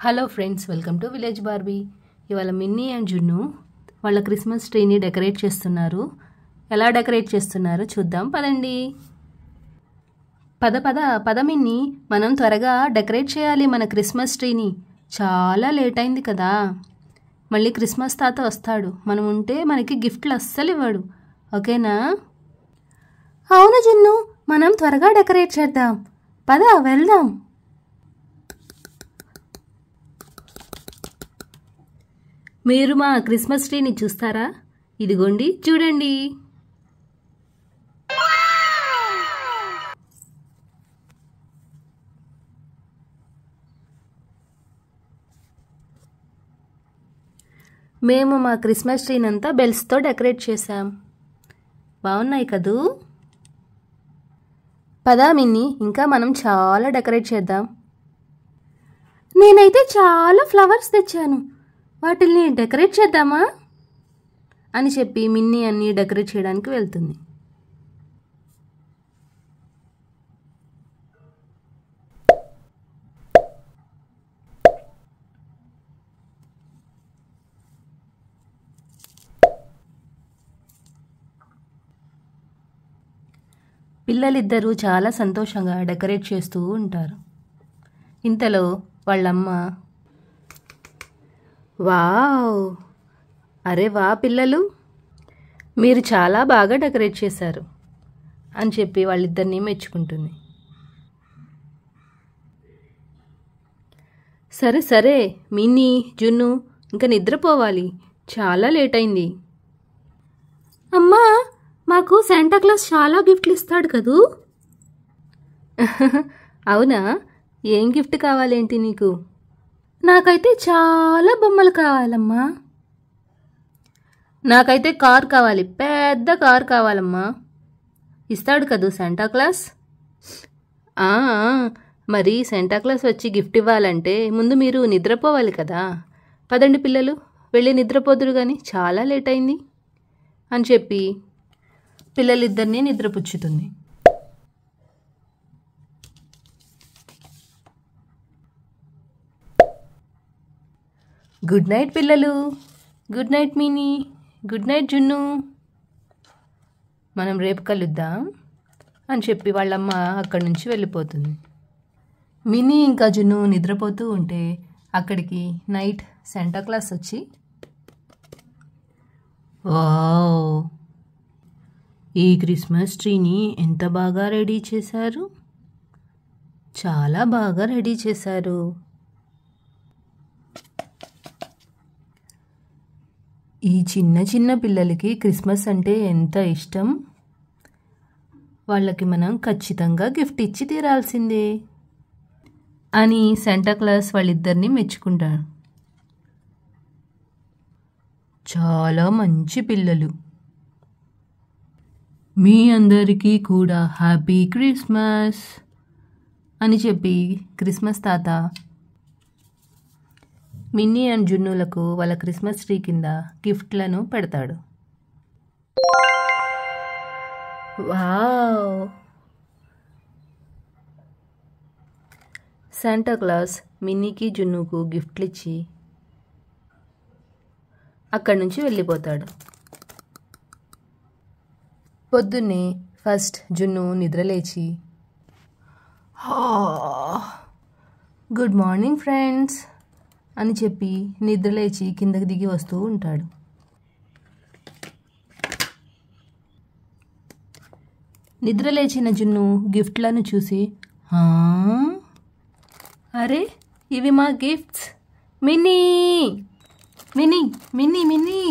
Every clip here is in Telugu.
Hello friends, welcome to village Barbie. ఇవాళ మిన్నీ అండ్ జున్ను వాళ్ళ క్రిస్మస్ ట్రీని డెకరేట్ చేస్తున్నారు. ఎలా డెకరేట్ చేస్తున్నారో చూద్దాం పదండి. పద పద పద మిన్నీ, మనం త్వరగా డెకరేట్ చేయాలి మన క్రిస్మస్ ట్రీని. చాలా లేట్ అయింది కదా. మళ్ళీ క్రిస్మస్ తాత వస్తాడు, మనం ఉంటే మనకి గిఫ్ట్లు అస్సలు ఇవ్వడు. ఓకేనా? అవును జున్ను, మనం త్వరగా డెకరేట్ చేద్దాం. పద వెళ్దాం. మీరు మా క్రిస్మస్ ట్రీని చూస్తారా? ఇదిగోండి చూడండి. మేము మా క్రిస్మస్ ట్రీని అంతా బెల్స్తో డెకరేట్ చేశాం. బాగున్నాయి కదూ? పదా మిన్ని, ఇంకా మనం చాలా డెకరేట్ చేద్దాం. నేనైతే చాలా ఫ్లవర్స్ తెచ్చాను, వాటిల్ని డెకరేట్ చేద్దామా అని చెప్పి మిన్నీ అన్ని డెకరేట్ చేయడానికి వెళ్తుంది. పిల్లలిద్దరూ చాలా సంతోషంగా డెకరేట్ చేస్తూ ఉంటారు. ఇంతలో వాళ్ళమ్మ, వావ్, అరే వా పిల్లలు, మీరు చాలా బాగా డెకరేట్ చేశారు అని చెప్పి వాళ్ళిద్దరినీ మెచ్చుకుంటుంది. సరే సరే మిన్నీ, జున్ను, ఇంకా నిద్రపోవాలి, చాలా లేట్ అయింది. అమ్మా, మాకు శాంటాక్లాస్ చాలా గిఫ్ట్లు ఇస్తాడు కదూ? అవునా? ఏం గిఫ్ట్ కావాలేంటి నీకు? నాకైతే చాలా బొమ్మలు కావాలమ్మా. నాకైతే కార్ కావాలి, పెద్ద కార్ కావాలమ్మా. ఇస్తాడు కదూ శాంటాక్లాస్? మరి శాంటాక్లాస్ వచ్చి గిఫ్ట్ ఇవ్వాలంటే ముందు మీరు నిద్రపోవాలి కదా. పదండి పిల్లలు, వెళ్ళి నిద్రపోదురు కానీ, చాలా లేట్ అయింది అని చెప్పి పిల్లలిద్దరినీ నిద్రపుచ్చుతుంది. గుడ్ నైట్ పిల్లలు. Good night mini. Good night జున్ను. మనం రేపు కలుద్దాం అని చెప్పి వాళ్ళమ్మ అక్కడి నుంచి వెళ్ళిపోతుంది. మినీ ఇంకా జున్ను నిద్రపోతూ ఉంటే అక్కడికి నైట్ శాంటాక్లాస్ వచ్చి, వావ్, ఈ క్రిస్మస్ ట్రీని ఎంత బాగా రెడీ చేశారు, చాలా బాగా రెడీ చేశారు. ఈ చిన్న చిన్న పిల్లలకి క్రిస్మస్ అంటే ఎంత ఇష్టం, వాళ్ళకి మనం ఖచ్చితంగా గిఫ్ట్ ఇచ్చి తీరాల్సిందే అని శాంటాక్లాస్ వాళ్ళిద్దరినీ మెచ్చుకుంటాడు. చాలా మంచి పిల్లలు. మీ అందరికీ కూడా హ్యాపీ క్రిస్మస్ అని చెప్పి క్రిస్మస్ తాత మిన్నీ అండ్ జున్నులకు వాళ్ళ క్రిస్మస్ ట్రీ కింద గిఫ్ట్లను పెడతాడు. వావ్! శాంటాక్లాస్ మిన్నీకి జున్నుకు గిఫ్ట్లు ఇచ్చి అక్కడి నుంచి వెళ్ళిపోతాడు. పొద్దున్నే ఫస్ట్ జున్ను నిద్రలేచి, గుడ్ మార్నింగ్ ఫ్రెండ్స్ అని చెప్పి నిద్రలేచి కిందకి దిగి వస్తూ ఉంటాడు. నిద్రలేచిన జున్ను గిఫ్ట్లను చూసి, అరే ఇవి మా gifts. Minnie Minnie Minnie Minnie,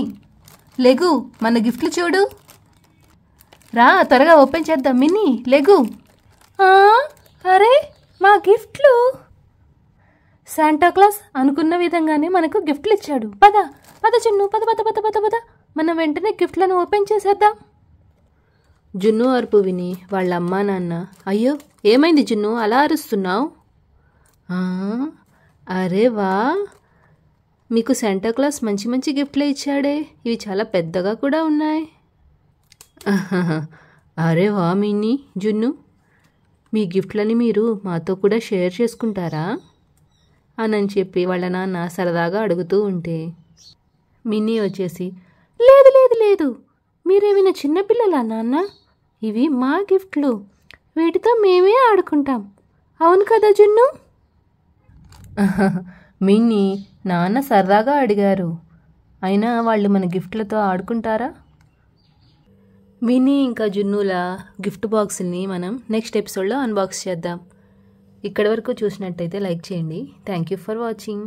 లెగు, మన గిఫ్ట్లు చూడు, రా త్వరగా ఓపెన్ చేద్దాం. మిన్నీ లెగు. అరే మా గిఫ్ట్లు. శాంటాక్లాస్ అనుకున్న విధంగానే మనకు గిఫ్ట్లు ఇచ్చాడు. పద పద జున్ను, పద పద పద పద పద, మనం వెంటనే గిఫ్ట్లను ఓపెన్ చేసేద్దాం. జున్ను అరుపు విని వాళ్ళ అమ్మా నాన్న, అయ్యో ఏమైంది జున్ను, అలా అరుస్తున్నావు? అరే వా, మీకు శాంటాక్లాస్ మంచి మంచి గిఫ్ట్లే ఇచ్చాడే, ఇవి చాలా పెద్దగా కూడా ఉన్నాయి. అరే వా మిన్నీ, జున్ను, మీ గిఫ్ట్లని మీరు మాతో కూడా షేర్ చేసుకుంటారా అని చెప్పి వాళ్ళ నాన్న సరదాగా అడుగుతూ ఉంటే మిన్నీ వచ్చేసి, లేదు లేదు లేదు, మీరేమైనా చిన్నపిల్లలా నాన్న? ఇవి మా గిఫ్ట్లు, వీటితో మేమే ఆడుకుంటాం, అవును కదా జున్ను? మిన్నీ, నాన్న సరదాగా అడిగారు, అయినా వాళ్ళు మన గిఫ్ట్లతో ఆడుకుంటారా? మినీ ఇంకా జున్నుల గిఫ్ట్ బాక్స్ని మనం నెక్స్ట్ ఎపిసోడ్లో అన్బాక్స్ చేద్దాం. ఇక్కడి వరకు చూసినట్టయితే లైక్ చేయండి. Thank you for watching.